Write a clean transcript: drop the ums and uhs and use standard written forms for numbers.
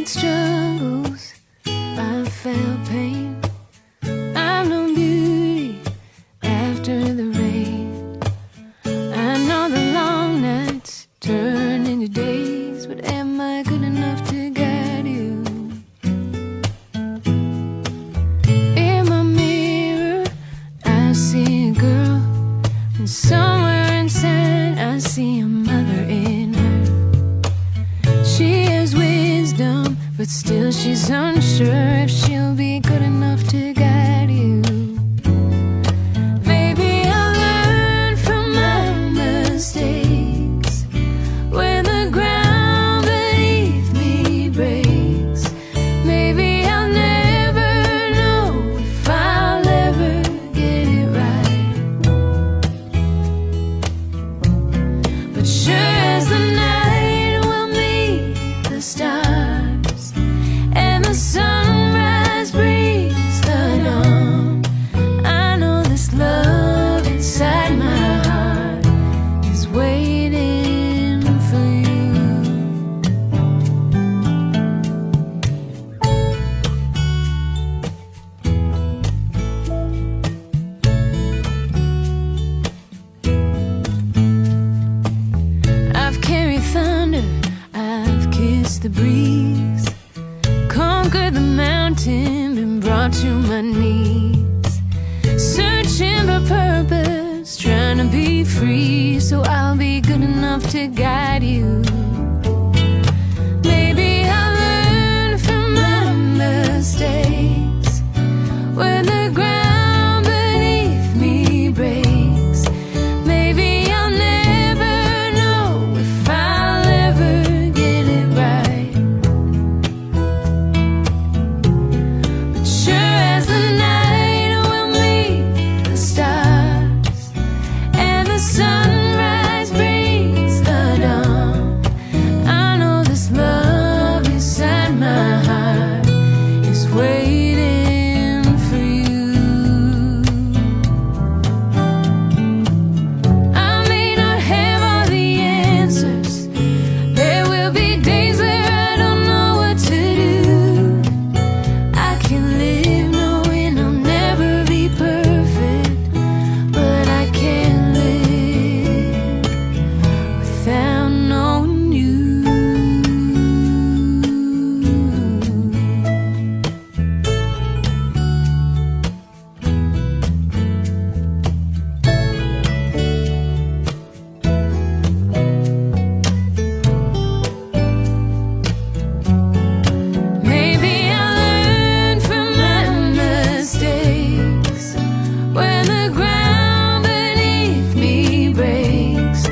made struggles, I've felt pain, I've known beauty after the rain. I know the long nights turn into days, but am I good enough to guide you? In my mirror, I see a girl, and somewhere inside I see a mother in her. She has wisdom, but still she's unsure if she'll be good enough to guide you. Maybe I'll learn from my mistakes when the ground beneath me breaks. Maybe I'll never know if I'll ever get it right. But sure as the night will meet the stars, and the sunrise brings the dawn, I know this love inside my heart is waiting for you. I've carried thunder, I've kissed the breeze, conquered the mountain, been brought to my knees, searching for purpose, trying to be free, so I'll be good enough to guide you.